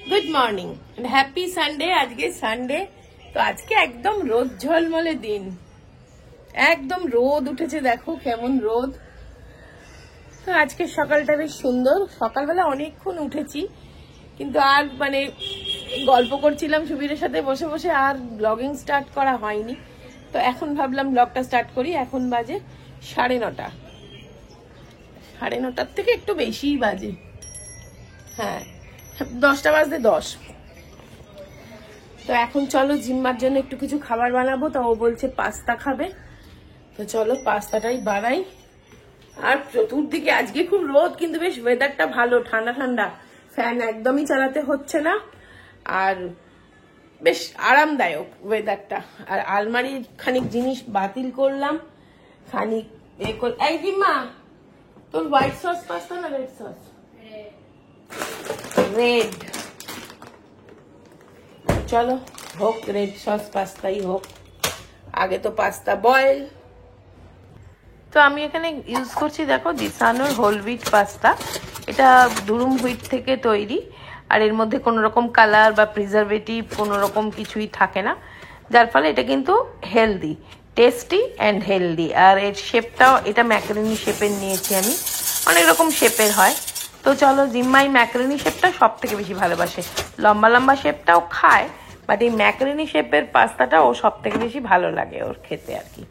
Good morning, happy Sunday. আজকে Sunday, তো আজকে একদম রোদ ঝলমলে দিন, একদম রোদ উঠেছে, দেখো কেমন রোদ। তো আজকে সকালটা বেশ সুন্দর। সকালবেলা অনেকক্ষণ উঠেছি, কিন্তু আর মানে গল্প করছিলাম সুবীরের সাথে বসে বসে, আর ব্লগিং স্টার্ট করা হয়নি। তো এখন ভাবলাম ব্লগটা স্টার্ট করি। এখন বাজে 9:30, 9:30 থেকে একটু বেশিই বাজে, হ্যাঁ 10টা বাজতে 10। তো এখন চলো জিম্মার জন্য একটু কিছু খাবার বানাবো। তো ও বলছে পাস্তা খাবে, তো চলো পাস্তাটাই বানাই। আর চতুর্দিকে আজকে খুব রোদ, কিন্তু বেশ ওয়েদারটা ভালো, ঠান্ডা ঠান্ডা, ফ্যান একদমই চালাতে হচ্ছে না, আর বেশ আরামদায়ক ওয়েদারটা। আর আলমারির খানিক জিনিস বাতিল করলাম, খানিক এই জিম্মা, তোর হোয়াইট সস পাস্তা না রেড সস? রেড। চলো হোক, রেড সস পাস্তাই হোক, আগে তো পাস্তা বয়েল। তো আমি এখানে ইউজ করছি, দেখো দিসানোর হোল হুইট পাস্তা। এটা দুরুম হুইট থেকে তৈরি, আর এর মধ্যে কোনো রকম কালার বা প্রিজারভেটিভ কোনো রকম কিছুই থাকে না, যার ফলে এটা কিন্তু হেলদি, টেস্টি অ্যান্ড হেলদি। আর এর শেপটাও, এটা ম্যাকারনি শেপের নিয়েছি আমি, অনেক রকম শেপের হয়। তো চলো, জিম্মাই ম্যাকারনি শেপটা সব থেকে বেশি ভালোবাসে, লম্বা লম্বা শেপটাও খায়, বাট এই ম্যাকারনি শেপের পাস্তাটা ও সব থেকে বেশি ভালো লাগে ওর খেতে আর কি।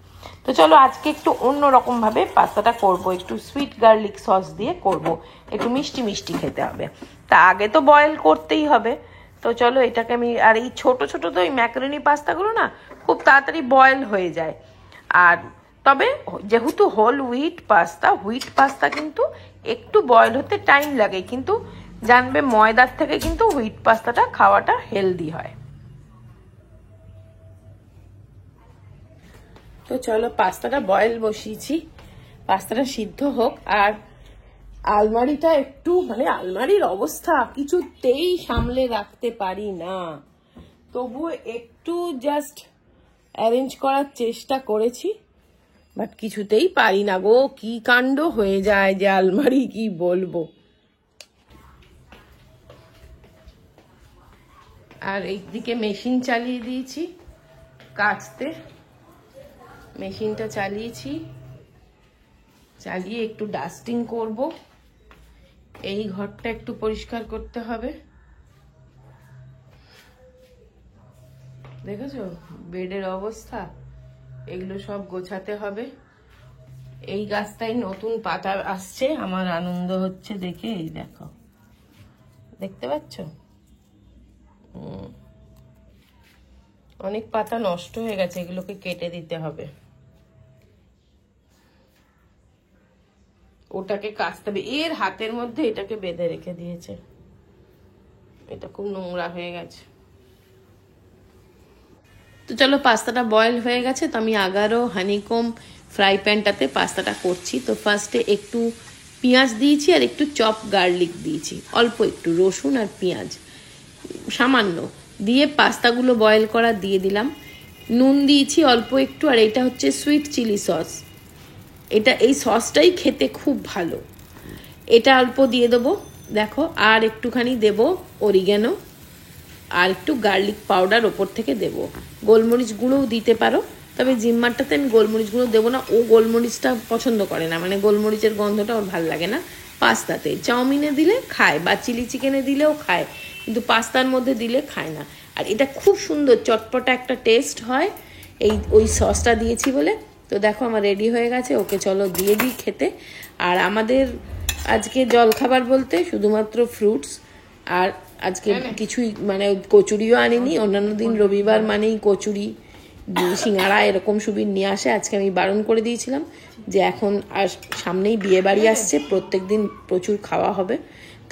তো চলো আজকে একটু অন্যরকম ভাবে পাস্তাটা করব, একটু সুইট গার্লিক সস দিয়ে করব, একটু মিষ্টি মিষ্টি খেতে হবে। তা আগে তো বয়েল করতেই হবে। তো চলো এটাকে আমি, আর এই ছোট ছোট তো এই ম্যাকারনি পাস্তাগুলো না খুব তাড়াতাড়ি বয়েল হয়ে যায়। আর তবে যেহেতু হোল হুইট পাস্তা কিন্তু একটু বয়েল হতে টাইম লাগে, কিন্তু জানবে ময়দার থেকে কিন্তু হুইট পাস্তাটা খাওয়াটা হেলদি হয়। তো চলো পাস্তাটা বয়েল বসিয়েছি, পাস্তাটা সিদ্ধ হোক। আর আলমারিটা একটু, মানে আলমারির অবস্থা কিছুতেই সামলে রাখতে পারি না, তবুও একটু জাস্ট অ্যারেঞ্জ করার চেষ্টা করেছি, বাট কিছুতেই পারি না গো, কি কাণ্ড হয়ে যায় যে আলমারি, কি বলবো। আর এইদিকে মেশিন চালিয়ে দিয়েছি কাচতে, মেশিনটা চালিয়ে একটু ডাস্টিং করব। এই ঘরটা একটু পরিষ্কার করতে হবে, দেখেছো বেডের অবস্থা, এগুলো সব গোছাতে হবে। এই গাছটাই নতুন পাতা আসছে, আমার আনন্দ হচ্ছে দেখে। এই দেখো, দেখতে পাচ্ছ অনেক পাতা নষ্ট হয়ে গেছে, এগুলোকে কেটে দিতে হবে। ওটাকে কাচতে হবে, এর হাতের মধ্যে এটাকে বেঁধে রেখে দিয়েছে, এটা খুব নোংরা হয়ে গেছে। তো চলো পাস্তাটা বয়েল হয়ে গেছে, তো আমি আগারও হানিকম ফ্রাই প্যানটাতে পাস্তাটা করছি। তো ফার্স্টে একটু পেঁয়াজ দিয়েছি, আর একটু চপ গার্লিক দিয়েছি, অল্প একটু রসুন আর পেঁয়াজ সামান্য দিয়ে পাস্তাগুলো বয়েল করা দিয়ে দিলাম। নুন দিয়েছি অল্প একটু, আর এটা হচ্ছে সুইট চিলি সস, এই সসটাই খেতে খুব ভালো, এটা অল্প দিয়ে দেবো দেখো। আর একটুখানি দেব অরিগ্যানো, আর একটু গার্লিক পাউডার ওপর থেকে দেব। গোলমরিচ গুঁড়োও দিতে পারো, তবে জিম্মারটাতে আমি গোলমরিচ গুঁড়ো দেবো না, ও গোলমরিচটা পছন্দ করে না, মানে গোলমরিচের গন্ধটা ওর ভালো লাগে না পাস্তাতে। চাউমিনে দিলে খায় বা চিলি চিকেনে দিলেও খায়, কিন্তু পাস্তার মধ্যে দিলে খায় না। আর এটা খুব সুন্দর চটপটা একটা টেস্ট হয় ওই সসটা দিয়েছি বলে। তো দেখো আমার রেডি হয়ে গেছে, ওকে চলো দিয়ে দিই খেতে। আর আমাদের আজকে জলখাবার বলতে শুধুমাত্র ফ্রুটস, আর আজকে কিছুই মানে কচুরিও আনিনি, অন্যান্য দিন রবিবার মানেই কচুরি সিঙ্গাড়া এরকম সুবির নিয়ে আসে। আজকে আমি বারণ করে দিয়েছিলাম যে এখন আর সামনেই বিয়ে বাড়ি আসছে, প্রত্যেক দিন প্রচুর খাওয়া হবে,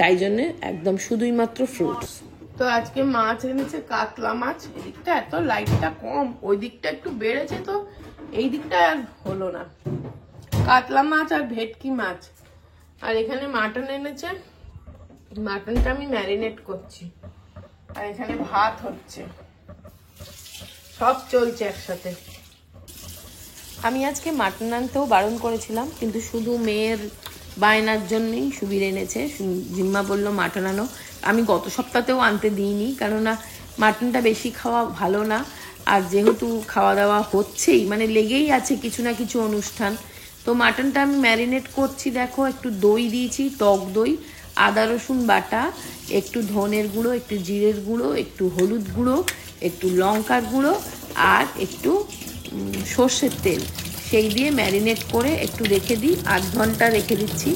তাই জন্য একদম শুধুই মাত্র ফ্রুটস। তো আজকে মাছ এনেছে, কাতলা মাছ। এদিকটা এত লাইটটা কম, ওই দিকটা একটু বেড়েছে, তো এই দিকটা আর হলো না। কাতলা মাছ আর ভেটকি মাছ, আর এখানে মাটন এনেছে, মাটনটা আমি ম্যারিনেট করছি, আর এখানে ভাত হচ্ছে, সব চলছে একসাথে। আমি আজকে মাটন আনতেও বারণ করেছিলাম, কিন্তু শুধু মেয়ের বায়নার জন্যই সুবীর এনেছে। জিম্মা বলল মাটন আনো, আমি গত সপ্তাহতেও আনতে দিইনি, কেননা মাটনটা বেশি খাওয়া ভালো না। আর যেহেতু খাওয়া দাওয়া হচ্ছেই, মানে লেগেই আছে কিছু না কিছু অনুষ্ঠান, তো মাটনটা আমি ম্যারিনেট করছি। দেখো একটু দই দিয়েছি, টক দই, আদা রসুন বাটা, একটু ধনের গুঁড়ো, একটু জিরের গুঁড়ো, একটু হলুদ গুঁড়ো, একটু লঙ্কার গুঁড়ো আর একটু সর্ষের তেল, সেই দিয়ে ম্যারিনেট করে একটু রেখে দিই। 8 ঘন্টা রেখে দিচ্ছি।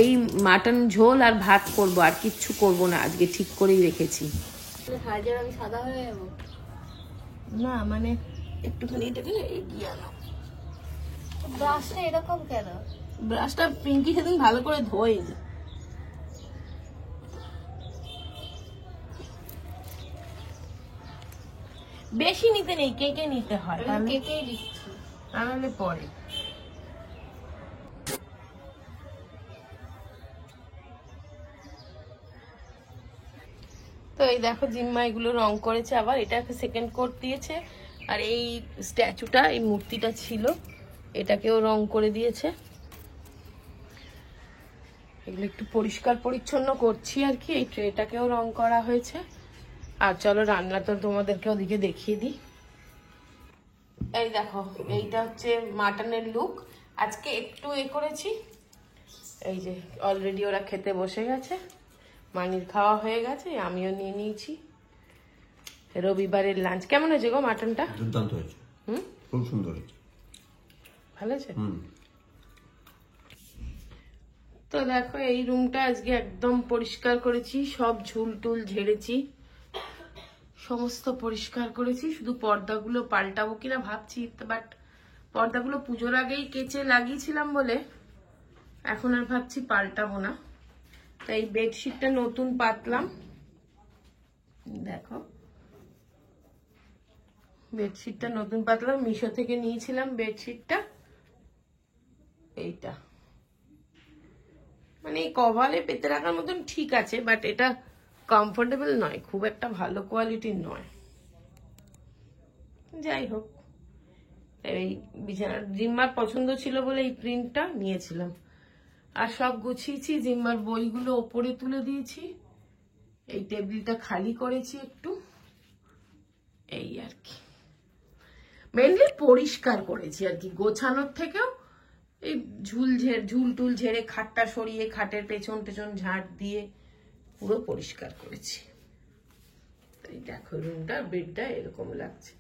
এই মাটন ঝোল আর ভাত করব, আর কিচ্ছু করব না আজকে, ঠিক করেই রেখেছি। আমি সাদা হয়ে যাবো না মানে একটুখানি এটাকে এগিয়ে আনো। ব্রাশটা এরকম কেন? ব্রাশটা পিঙ্কি সেদিন ভালো করে ধোয়নি। বেশি নিতে নেই, কেকে নিতে হয়, কেকেই দিচ্ছি তাহলে পরে। তো এই দেখো জিম্মা এগুলো রং করেছে, আবার এটা একটা সেকেন্ড কোট দিয়েছে। আর এই স্ট্যাচুটা, এই মূর্তিটা ছিল, এটাকেও রং করে দিয়েছে। এগুলো একটু পরিষ্কার পরিচ্ছন্ন করছি আর কি। এই ট্রেটাকেও রং করা হয়েছে। আর চলো রান্না তো তোমাদেরকে ওদিকে দেখিয়ে দিই। এই দেখো, এইটা হচ্ছে মাটনের লুক। আজকে একটু করেছি। এই যে অলরেডি ওরা খেতে বসে গেছে, মানির খাওয়া হয়ে গেছে, আমিও নিয়ে নিয়েছি। রবিবারের লাঞ্চ। কেমন হয়েছে গো মাটনটা? দুর্দান্ত হয়েছে। খুব সুন্দর হয়েছে। ভালো আছে। তো দেখো এই রুমটা আজকে একদম পরিষ্কার করেছি, সব ঝুল টুল ঝেড়েছি, সমস্ত পরিষ্কার করেছি। শুধু পর্দাগুলো পাল্টাবো কিনা ভাবছি, বাট পর্দাগুলো পুজোর আগেই কেচে লাগিয়েছিলাম বলে এখন আর ভাবছি পাল্টাবো না। তাই বেডশিটটা নতুন পাতলাম, দেখো বেডশিটটা নতুন পাতলাম, মিশো থেকে নিয়েছিলাম বেডশিটটা। এইটা মানে এই কভারে পেতে রাখার মতন ঠিক আছে, বাট এটা কমফোর্টেবল নয়, খুব একটা ভালো কোয়ালিটির নয়। যাই হোক, এই বিছানার জিম্মার পছন্দ ছিল বলে এই প্রিন্টটা নিয়েছিলাম। আর সব গুছিয়েছি, জিম্মার বইগুলো ওপরে তুলে দিয়েছি, এই টেবিলটা খালি করেছি একটু, এই আর কি। মেনলি পরিষ্কার করেছি আর কি, গোছানোর থেকেও এই ঝুল টুল ঝেড়ে, খাটটা সরিয়ে, খাটের পেছন টেছন ঝাঁট দিয়ে পুরো পরিষ্কার করেছি। এই দেখো রুমটা, বেডটা এরকম লাগছে,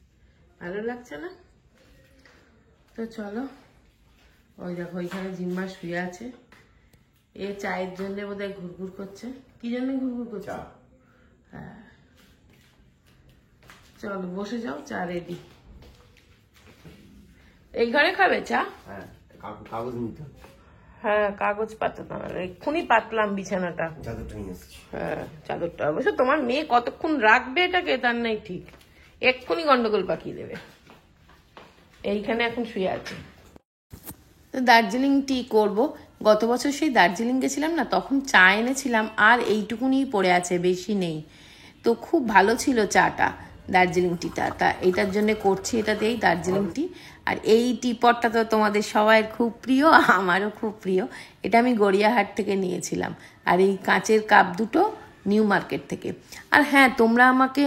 ভালো লাগছে না? তো চলো, ওই দেখো ওইখানে জিম্মা শুয়ে আছে, এ চায়ের জন্য বোধহয় ঘুরঘুর করছে। কি জন্য ঘুরঘুর করছে? হ্যাঁ, চলো বসে যাও, চা রেডি। এই ঘরে খাবে চা? কাগজ নিতে। হ্যাঁ, কাগজ পাততে হবে, এক্ষুনি পাতলাম বিছানাটা। চাদরটা নিয়ে এসেছি। হ্যাঁ, চাদরটা অবশ্য তোমার মেয়ে কতক্ষণ রাখবে এটাকে তার নাই ঠিক, এক্ষুনি গন্ডগোল পাকিয়ে দেবে। এইখানে এখন শুয়ে আছে। দার্জিলিং টি করব। গত বছর সেই দার্জিলিং গেছিলাম না, তখন চা এনেছিলাম, আর এইটুকুনি পড়ে আছে, বেশি নেই। তো খুব ভালো ছিল চাটা, দার্জিলিং টিটা। তা এটার জন্য করছি, এটা দিয়েই দার্জিলিং টি। আর এই টি পটটা তো তোমাদের সবাই খুব প্রিয়, আমারও খুব প্রিয়। এটা আমি গড়িয়াহাট থেকে নিয়েছিলাম। আর এই কাঁচের কাপ দুটো নিউ মার্কেট থেকে। আর হ্যাঁ, তোমরা আমাকে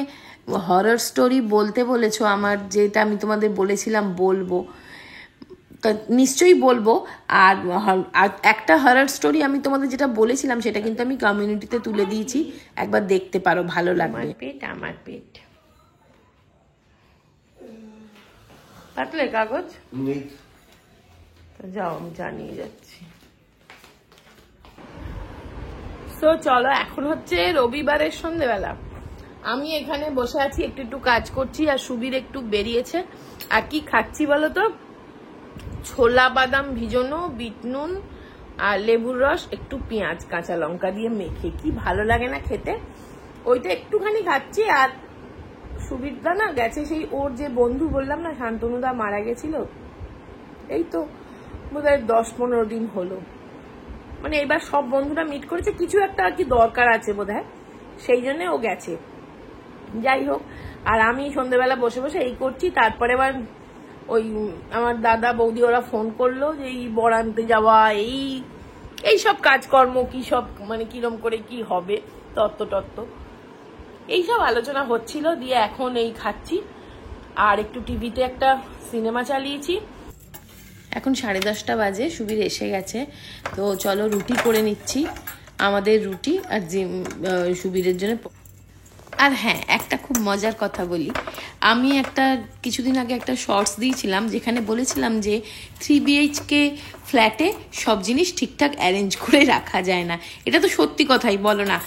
হরর স্টোরি বলতে বলেছো আমার, যেটা আমি তোমাদের বলেছিলাম বলবো, তা নিশ্চয়ই বলবো। আর একটা হরর স্টোরি আমি তোমাদের যেটা বলেছিলাম সেটা কিন্তু আমি কমিউনিটিতে তুলে দিয়েছি, একবার দেখতে পারো, ভালো লাগবে। আমার পেট পাতলে কাগজ যাও, আমি জানিয়ে যাচ্ছি। তো চলো, এখন হচ্ছে রবিবারের সন্ধ্যেবেলা, আমি এখানে বসে আছি, একটু কাজ করছি, আর সুবীর একটু বেরিয়েছে। আর কি খাচ্ছি বলো তো? ছোলা বাদাম ভিজানো, বিট নুন আর লেবুর রস, একটু পেঁয়াজ কাঁচা লঙ্কা দিয়ে মেখে, কি ভালো লাগে না খেতে। ওইটা একটুখানি খাচ্ছি। আর সুবীরদা না গেছে, সেই ওর যে বন্ধু বললাম না শান্তনুদা মারা গেছিল, এই তো বোধহয় 10-15 দিন হলো। মানে এবার সব বন্ধুরা মিট করেছে, কিছু একটা আর কি দরকার আছে বোধহয়, সেই জন্য ও গেছে। যাই হোক, আর আমি সন্ধ্যেবেলা বসে বসে এই করছি। তারপরে আবার ওই আমার দাদা বৌদি ওরা ফোন করলো যে এই বড় আনতে যাওয়া, এই সব কাজকর্ম কি সব, মানে কিরম করে কি হবে, তত্ত্ব এইসব আলোচনা হচ্ছিল, দিয়ে এখন এই খাচ্ছি আর একটু টিভিতে একটা সিনেমা চালিয়েছি। এখন 10:30 বাজে, সুবীর এসে গেছে, তো চলো রুটি করে নিচ্ছি, আমাদের রুটি আর সুবীরের জন্য। আর হ্যাঁ, একটা খুব মজার কথা বলি, আমি কিছুদিন আগে একটা শর্টস দিয়েছিলাম যেখানে বলেছিলাম যে 3 BHK ফ্ল্যাটে সব জিনিস ঠিকঠাক অ্যারেঞ্জ করে রাখা যায় না। এটা তো সত্যি কথাই, বলো না?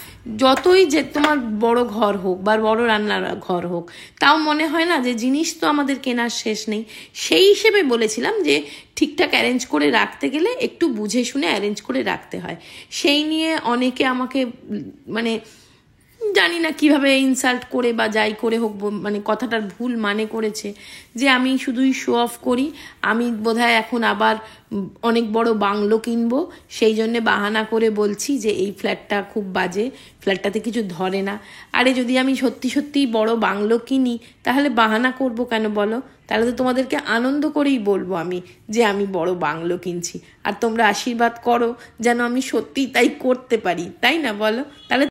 যতই যে তোমার বড় ঘর হোক বা বড় রান্নার ঘর হোক, তাও মনে হয় না যে জিনিস তো আমাদের কেনার শেষ নেই। সেই হিসেবে বলেছিলাম যে ঠিকঠাক অ্যারেঞ্জ করে রাখতে গেলে একটু বুঝে শুনে অ্যারেঞ্জ করে রাখতে হয়। সেই নিয়ে অনেকে আমাকে মানে জানি না কিভাবে ইনসাল্ট করে বা যাই করে হোক মানে কথাটার ভুল মানে করেছে যে আমি শুধুই শো অফ করি, আমি বোধহয় এখন আবার অনেক বড় বাংলো কিনবো, সেই জন্যে বাহানা করে বলছি যে এই ফ্ল্যাটটা খুব বাজে, ফ্ল্যাটটাতে কিছু ধরে না। আরে যদি আমি সত্যি সত্যিই বড় বাংলো কিনি তাহলে বাহানা করব কেন বলো? তাহলে তো তোমাদেরকে আনন্দ করেই বলবো আমি যে আমি বড় বাংলো কিনছি, আর তোমরা আশীর্বাদ করো যেন আমি সত্যিই তাই করতে পারি, তাই না বলো? তাহলে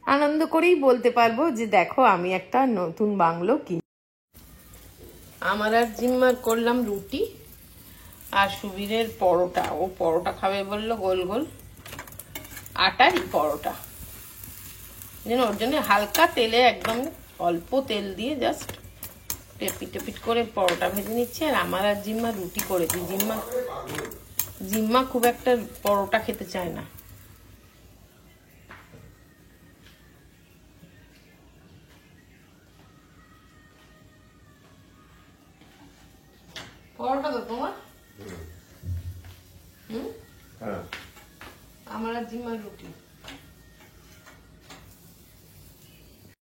আনন্দ করেই বলতে পারবো যে দেখো আমি একটা নতুন বাংলো কিনি। আমার আর জিম্মার করলাম রুটি আর সুবীরের পরোটা, ও পরোটা খাবে বললো, গোল গোল আটারই পরোটা, যেন ওর জন্য হালকা তেলে একদম অল্প তেল দিয়ে জাস্ট টেপিট করে পরোটা ভেজে নিচ্ছি। আর আমার আর জিম্মা রুটি করেছি। জিম্মা খুব একটা পরোটা খেতে চায় না। পরোটা তো তোমার? হ্যাঁ, আমার আর জিম্মার রুটি।